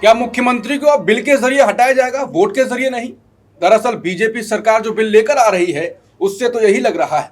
क्या मुख्यमंत्री को अब बिल के जरिए हटाया जाएगा, वोट के जरिए नहीं? दरअसल बीजेपी सरकार जो बिल लेकर आ रही है उससे तो यही लग रहा है।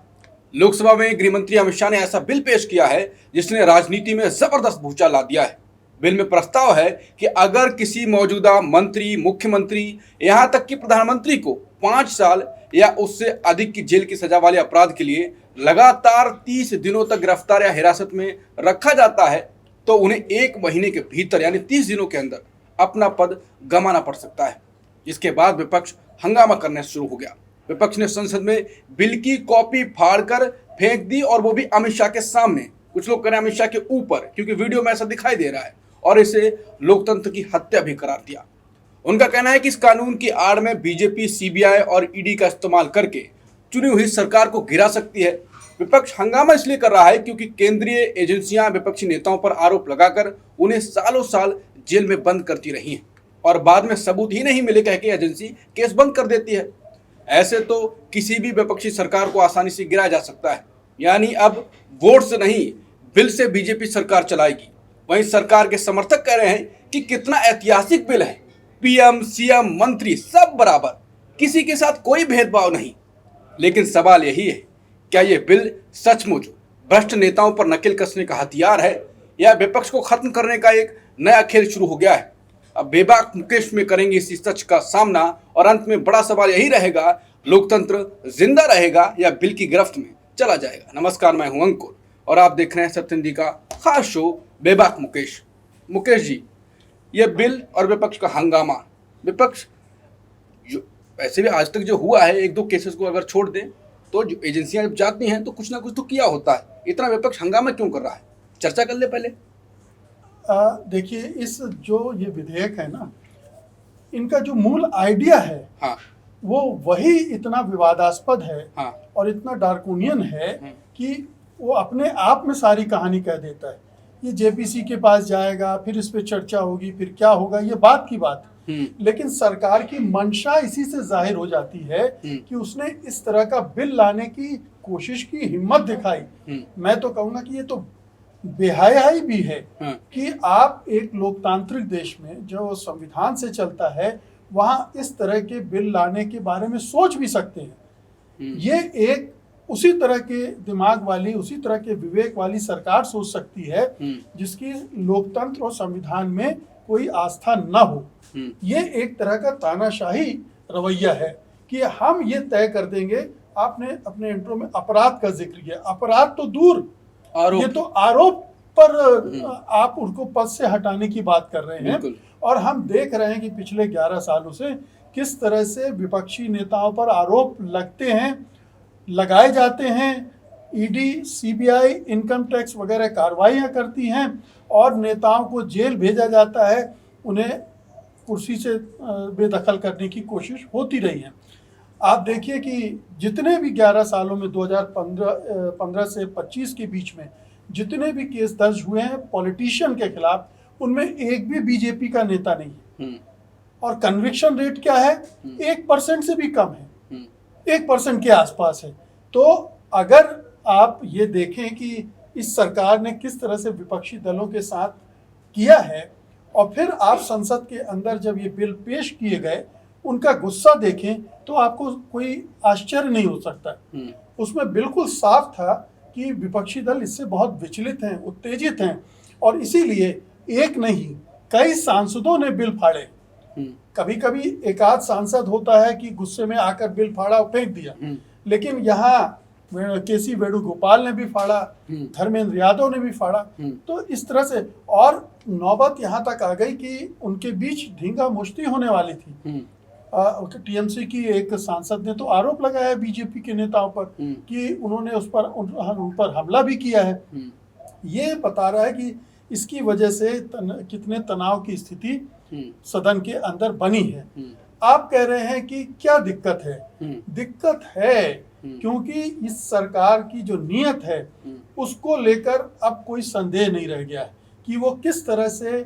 लोकसभा में गृह मंत्री अमित शाह ने ऐसा बिल पेश किया है जिसने राजनीति में जबरदस्त भूचाल ला दिया है। बिल में प्रस्ताव है कि अगर किसी मौजूदा मंत्री, मुख्यमंत्री, यहां तक कि प्रधानमंत्री को 5 साल या उससे अधिक की जेल की सजा वाले अपराध के लिए लगातार 30 दिनों तक गिरफ्तार या हिरासत में रखा जाता है तो उन्हें 1 महीने के भीतर यानी 30 दिनों के अंदर अपना पद गंवाना पड़ सकता है। जिसके बाद विपक्ष हंगामा करने शुरू हो गया। विपक्ष ने संसद में बिल की कॉपी फाड़कर फेंक दी और वो भी अमित शाह के सामने। कुछ लोग कह रहे हैं अमित शाह के ऊपर, क्योंकि वीडियो में ऐसा दिखाई दे रहा है, और इसे लोकतंत्र की हत्या भी करार दिया। उनका कहना है कि इस कानून की आड़ में बीजेपी सीबीआई और ईडी का इस्तेमाल करके चुनी हुई सरकार को गिरा सकती है। विपक्ष हंगामा इसलिए कर रहा है क्योंकि केंद्रीय एजेंसियां विपक्षी नेताओं पर आरोप लगाकर उन्हें सालों साल जेल में बंद करती रही हैं और बाद में सबूत ही नहीं मिले कह के एजेंसी केस बंद कर देती है। ऐसे तो किसी भी विपक्षी सरकार को आसानी से गिराया जा सकता है। यानी अब वोट से नहीं, बिल से बीजेपी सरकार चलाएगी। वहीं सरकार के समर्थक कह रहे हैं कि कितना ऐतिहासिक बिल है, पीएम, सीएम, मंत्री सब बराबर, किसी के साथ कोई भेदभाव नहीं। लेकिन सवाल यही है, क्या यह बिल सचमुच भ्रष्ट नेताओं पर नकेल कसने का हथियार है या विपक्ष को खत्म करने का एक नया खेल शुरू हो गया है? अब बेबाक मुकेश में करेंगे इसी सच का सामना और अंत में बड़ा सवाल यही रहेगा, लोकतंत्र जिंदा रहेगा या बिल की गिरफ्त में चला जाएगा। नमस्कार, मैं हूं अंकुर और आप देख रहे हैं सत्य हिंदी का खास शो बेबाक मुकेश। मुकेश जी, ये बिल और विपक्ष का हंगामा, विपक्ष वैसे भी आज तक जो हुआ है 1-2 केसेस को अगर छोड़ दें तो जो एजेंसियां जब जाती हैं तो कुछ ना कुछ तो किया होता है। इतना विपक्ष हंगामा क्यों कर रहा है? चर्चा कर ले पहले। देखिए, इस जो ये विधेयक है ना, इनका जो मूल आइडिया है, हाँ, वो वही इतना विवादास्पद है, हाँ, और इतना डार्कोनियन है कि वो अपने आप में सारी कहानी कह देता है। ये जेपीसी के पास जाएगा, फिर इस पे चर्चा होगी, फिर क्या होगा, ये बात की बात। लेकिन सरकार की मंशा इसी से जाहिर हो जाती है कि उसने इस तरह का बिल लाने की कोशिश की, हिम्मत दिखाई। मैं तो कहूँगा कि ये तो बेहयाई भी है कि आप एक लोकतांत्रिक देश में जो संविधान से चलता है वहां इस तरह के बिल लाने के बारे में सोच भी सकते हैं। ये एक उसी तरह के दिमाग वाली, उसी तरह के विवेक वाली सरकार सोच सकती है जिसकी लोकतंत्र और संविधान में कोई आस्था न हो। ये एक तरह का तानाशाही रवैया है कि हम ये तय कर देंगे। आपने अपने इंट्रो में अपराध का जिक्र किया, अपराध तो दूर, ये तो आरोप पर आप उनको पद से हटाने की बात कर रहे हैं। और हम देख रहे हैं कि पिछले 11 सालों से किस तरह से विपक्षी नेताओं पर आरोप लगते हैं, लगाए जाते हैं। ईडी, सीबीआई, इनकम टैक्स वगैरह कार्रवाइयां करती हैं और नेताओं को जेल भेजा जाता है, उन्हें कुर्सी से बेदखल करने की कोशिश होती रही है। आप देखिए कि जितने भी 11 सालों में 2015 से 25 के बीच में जितने भी केस दर्ज हुए हैं पॉलिटिशियन के खिलाफ, उनमें एक भी बीजेपी का नेता नहीं है। और कन्विक्शन रेट क्या है? 1% से भी कम है, 1% के आसपास है। तो अगर आप ये देखें कि इस सरकार ने किस तरह से विपक्षी दलों के साथ किया है और फिर आप संसद के अंदर जब ये बिल पेश किए गए उनका गुस्सा देखें तो आपको कोई आश्चर्य नहीं हो सकता। उसमें बिल्कुल साफ था कि विपक्षी दल इससे बहुत विचलित हैं, उत्तेजित हैं, और इसीलिए एक नहीं कई सांसदों ने बिल फाड़े। कभी कभी एक आध सांसद होता है कि गुस्से में आकर बिल फाड़ा और फेंक दिया, लेकिन यहाँ केसी वेणुगोपाल ने भी फाड़ा, धर्मेंद्र यादव ने भी फाड़ा। तो इस तरह से, और नौबत यहाँ तक आ गई कि उनके बीच धींगा मुश्ती होने वाली थी। टीएमसी की एक सांसद ने तो आरोप लगाया बीजेपी के नेताओं पर कि उन्होंने उन पर हमला भी किया है। ये बता रहा है कि इसकी वजह से कितने तनाव की स्थिति सदन के अंदर बनी है। आप कह रहे हैं कि क्या दिक्कत है? दिक्कत है क्योंकि इस सरकार की जो नीयत है उसको लेकर अब कोई संदेह नहीं रह गया है कि वो किस तरह से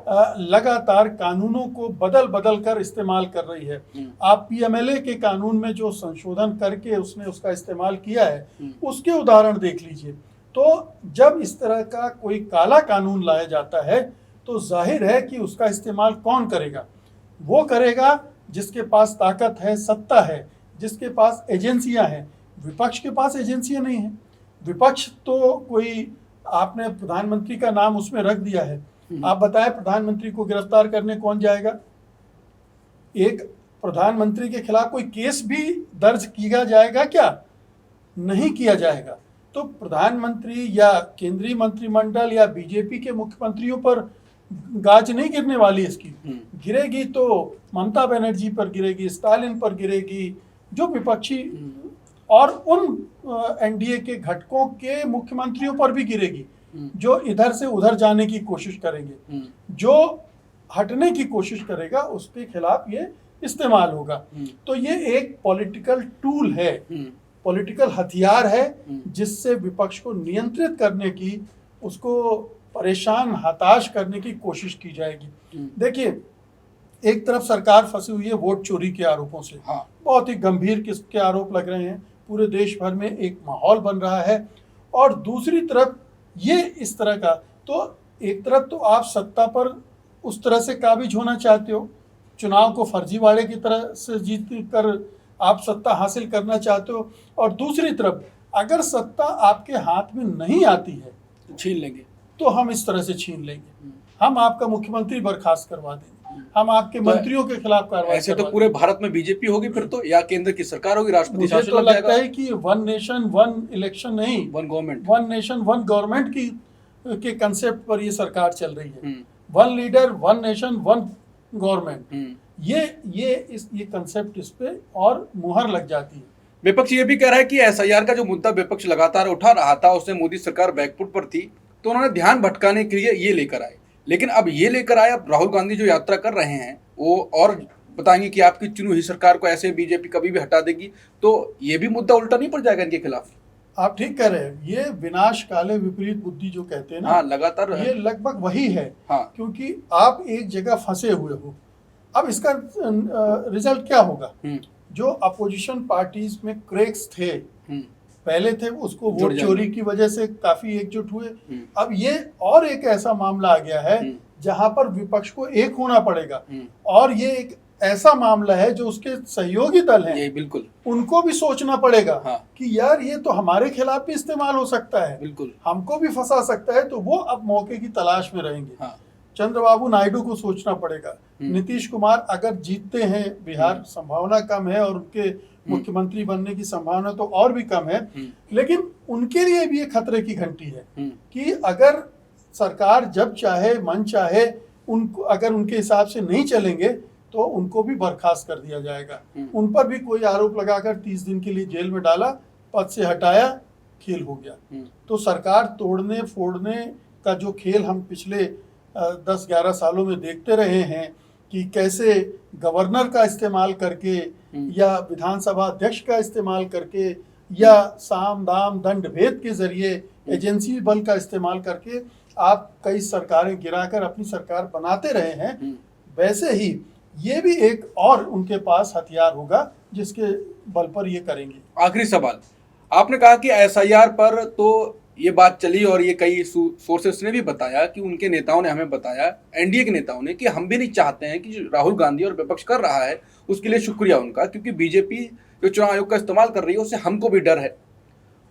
लगातार कानूनों को बदल बदल कर इस्तेमाल कर रही है। आप पीएमएलए के कानून में जो संशोधन करके उसने उसका इस्तेमाल किया है उसके उदाहरण देख लीजिए। तो जब इस तरह का कोई काला कानून लाया जाता है तो जाहिर है कि उसका इस्तेमाल कौन करेगा? वो करेगा जिसके पास ताकत है, सत्ता है, जिसके पास एजेंसियां हैं। विपक्ष के पास एजेंसियां नहीं है। विपक्ष तो कोई, आपने प्रधानमंत्री का नाम उसमें रख दिया है, आप बताएं प्रधानमंत्री को गिरफ्तार करने कौन जाएगा? एक प्रधानमंत्री के खिलाफ कोई केस भी दर्ज किया जाएगा क्या? नहीं किया जाएगा। तो प्रधानमंत्री या केंद्रीय मंत्रिमंडल या बीजेपी के मुख्यमंत्रियों पर गाज नहीं गिरने वाली इसकी। गिरेगी तो ममता बनर्जी पर गिरेगी, स्टालिन पर गिरेगी, जो विपक्षी और उन एनडीए के घटकों के मुख्यमंत्रियों पर भी गिरेगी जो इधर से उधर जाने की कोशिश करेंगे। जो हटने की कोशिश करेगा उसके खिलाफ ये इस्तेमाल होगा। तो ये एक पॉलिटिकल टूल है, पॉलिटिकल हथियार है, जिससे विपक्ष को नियंत्रित करने की, उसको परेशान, हताश करने की कोशिश की जाएगी। देखिए, एक तरफ सरकार फंसी हुई है वोट चोरी के आरोपों से। बहुत ही गंभीर किस्म के आरोप लग रहे हैं, पूरे देश भर में एक माहौल बन रहा है। और दूसरी तरफ ये इस तरह का, तो एक तरफ तो आप सत्ता पर उस तरह से काबिज होना चाहते हो, चुनाव को फर्जीवाड़े की तरह से जीत कर आप सत्ता हासिल करना चाहते हो, और दूसरी तरफ अगर सत्ता आपके हाथ में नहीं आती है छीन लेंगे, तो हम इस तरह से छीन लेंगे, हम आपका मुख्यमंत्री बर्खास्त करवा देंगे, हम आपके मंत्रियों के खिलाफ कार्रवाई। ऐसे तो पूरे भारत में बीजेपी होगी फिर तो, या केंद्र की सरकार होगी, राष्ट्रपति शासन तो लग जाएगा। लगता है कि वन नेशन वन इलेक्शन नहीं, one government, one nation one government के कंसेप्ट पर ये सरकार चल रही है। One leader one nation one government, ये कंसेप्ट इस पे और मुहर लग जाती है। विपक्ष ये भी कह रहा है कि एसआईआर का जो मुद्दा विपक्ष लगातार उठा रहा था, उससे मोदी सरकार बैकफुट पर थी, तो उन्होंने ध्यान भटकाने के लिए ये लेकर आए। लेकिन अब ये लेकर आए, अब राहुल गांधी जो यात्रा कर रहे हैं वो और बताएंगे कि आपकी चुनी हुई सरकार को ऐसे बीजेपी कभी भी हटा देगी, तो ये भी मुद्दा उल्टा नहीं पड़ जाएगा इनके खिलाफ? आप ठीक कह रहे हैं, ये विनाश काले विपरीत बुद्धि जो कहते हैं ना, हाँ, लगातार ये लगभग वही है। हाँ, क्योंकि आप एक जगह फंसे हुए हो, अब इसका रिजल्ट क्या होगा? जो अपोजिशन पार्टीज में क्रेक्स थे पहले थे, उसको वोट चोरी की वजह से काफी एकजुट हुए। अब ये और एक ऐसा मामला आ गया है जहां पर विपक्ष को एक होना पड़ेगा, और ये एक ऐसा मामला है जो उसके सहयोगी दल हैं, ये बिल्कुल उनको भी सोचना पड़ेगा। हाँ, कि यार ये तो हमारे खिलाफ भी इस्तेमाल हो सकता है, बिल्कुल हमको भी फंसा सकता है, तो वो अब मौके की तलाश में रहेंगे। हाँ, चंद्रबाबू नायडू को सोचना पड़ेगा। नीतीश कुमार अगर जीतते हैं, बिहार संभावना कम है और उनके मुख्यमंत्री बनने की संभावना तो और भी कम है, लेकिन उनके लिए भी ये खतरे की घंटी है कि अगर सरकार जब चाहे मन चाहे उनको, अगर उनके हिसाब से नहीं चलेंगे तो उनको भी बर्खास्त कर दिया जाएगा। उन पर भी कोई आरोप लगाकर 30 दिन के लिए जेल में डाला, पद से हटाया, खेल हो गया। तो सरकार तोड़ने फोड़ने का जो खेल हम पिछले 10-11 सालों में देखते रहे हैं कि कैसे गवर्नर का इस्तेमाल करके या विधानसभा अध्यक्ष का इस्तेमाल करके या साम दाम दंड भेद के जरिए एजेंसी बल का इस्तेमाल करके आप कई सरकारें गिराकर अपनी सरकार बनाते रहे हैं, वैसे ही ये भी एक और उनके पास हथियार होगा जिसके बल पर ये करेंगे। आखिरी सवाल, आपने कहा कि एसआईआर पर तो ये बात चली और ये कई सोर्सेस ने भी बताया कि उनके नेताओं ने हमें बताया, एनडीए के नेताओं ने, कि हम भी नहीं चाहते हैं कि जो राहुल गांधी और विपक्ष कर रहा है उसके लिए शुक्रिया उनका, क्योंकि बीजेपी जो चुनाव आयोग का इस्तेमाल कर रही है उससे हमको भी डर है।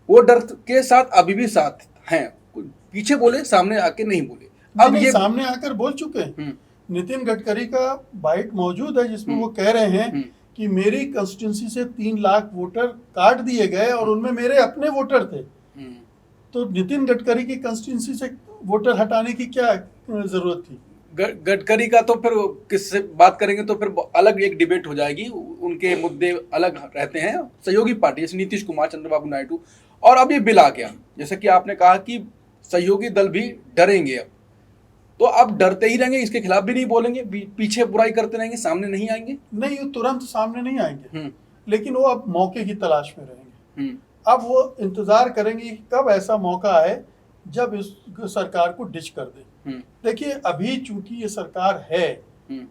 वो डर के साथ अभी भी साथ हैं, पीछे बोले, सामने आके नहीं बोले। अब ये सामने आकर बोल चुके हैं। नितिन गडकरी का बाइट मौजूद है जिसमें वो कह रहे हैं कि मेरी कंस्टिट्यूंसी से 3 लाख वोटर काट दिए गए और उनमें मेरे अपने वोटर थे। तो नितिन गडकरी की कंस्टिट्यूंसी से वोटर हटाने की क्या जरूरत थी? गडकरी का तो फिर किससे बात करेंगे तो फिर अलग एक डिबेट हो जाएगी, उनके मुद्दे अलग रहते हैं। सहयोगी पार्टी जैसे नीतीश कुमार, चंद्रबाबू नायडू, और अब ये बिल आ गया, जैसे कि आपने कहा कि सहयोगी दल भी डरेंगे। अब तो अब डरते ही रहेंगे, इसके खिलाफ भी नहीं बोलेंगे, पीछे बुराई करते रहेंगे, सामने नहीं आएंगे। नहीं, वो तुरंत सामने नहीं आएंगे, लेकिन वो अब मौके की तलाश में रहेंगे। अब वो इंतजार करेंगे कि कब ऐसा मौका आए जब इस सरकार को डिच कर दे। देखिए, अभी चूंकि ये सरकार है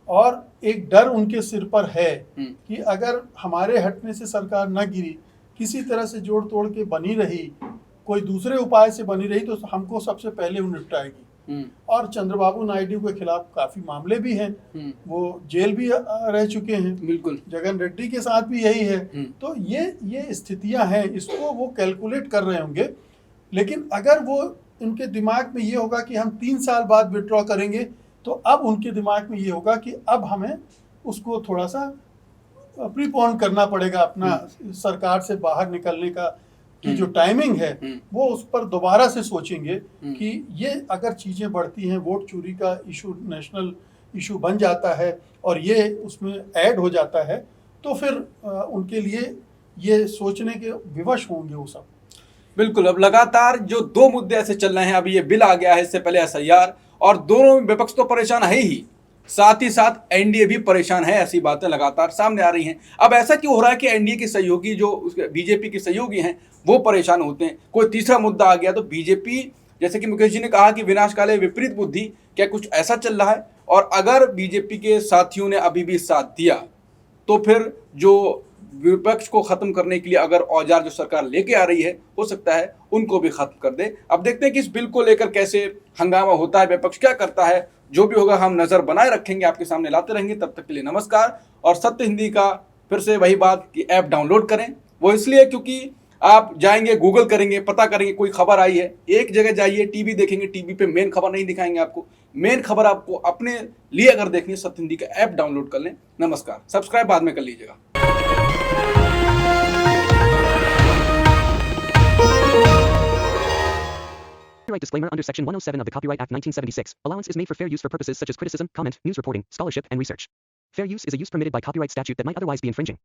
और एक डर उनके सिर पर है कि अगर हमारे हटने से सरकार न गिरी, किसी तरह से जोड़ तोड़ के बनी रही, कोई दूसरे उपाय से बनी रही, तो हमको सबसे पहले वो निपटाएगी। और चंद्रबाबू नायडू के खिलाफ काफी मामले भी हैं, वो जेल भी रह चुके हैं। बिल्कुल। जगन रेड्डी के साथ भी यही है। तो ये स्थितियां हैं, इसको वो कैलकुलेट कर रहे होंगे। लेकिन अगर वो उनके दिमाग में ये होगा कि हम 3 साल बाद विड्रॉ करेंगे, तो अब उनके दिमाग में ये होगा कि अब हमें उसको थोड़ा सा प्रीपोन करना पड़ेगा, अपना सरकार से बाहर निकलने का की जो टाइमिंग है वो उस पर दोबारा से सोचेंगे कि ये अगर चीज़ें बढ़ती हैं, वोट चोरी का इशू नेशनल इशू बन जाता है और ये उसमें ऐड हो जाता है, तो फिर उनके लिए ये सोचने के विवश होंगे वो सब। बिल्कुल। अब लगातार जो 2 मुद्दे ऐसे चल रहे हैं, अभी ये बिल आ गया है, इससे पहले SIR, और दोनों विपक्ष तो परेशान है ही, साथ ही साथ एनडीए भी परेशान है। ऐसी बातें लगातार सामने आ रही हैं। अब ऐसा क्यों हो रहा है कि एनडीए के सहयोगी जो बीजेपी के सहयोगी हैं वो परेशान होते हैं? कोई तीसरा मुद्दा आ गया तो बीजेपी, जैसे कि मुकेश जी ने कहा कि विनाशकाले विपरीत बुद्धि, क्या कुछ ऐसा चल रहा है? और अगर बीजेपी के साथियों ने अभी भी साथ दिया तो फिर जो विपक्ष को खत्म करने के लिए अगर औजार जो सरकार लेके आ रही है, हो सकता है उनको भी खत्म कर दे। अब देखते हैं कि इस बिल को लेकर कैसे हंगामा होता है, विपक्ष क्या करता है। जो भी होगा हम नजर बनाए रखेंगे, आपके सामने लाते रहेंगे। तब तक के लिए नमस्कार। और सत्य हिंदी का फिर से वही बात कि ऐप डाउनलोड करें, वो इसलिए क्योंकि आप जाएंगे, गूगल करेंगे, पता करेंगे कोई खबर आई है, एक जगह जाइए, टीवी देखेंगे, टीवी पे मेन खबर नहीं दिखाएंगे आपको। मेन खबर आपको अपने लिए अगर देखनी है, सत्य हिंदी का ऐप डाउनलोड कर लें। नमस्कार। सब्सक्राइब बाद में कर लीजिएगा। Copyright disclaimer under Section 107 of the Copyright Act 1976. Allowance is made for fair use for purposes such as criticism, comment, news reporting, scholarship, and research. Fair use is a use permitted by copyright statute that might otherwise be infringing.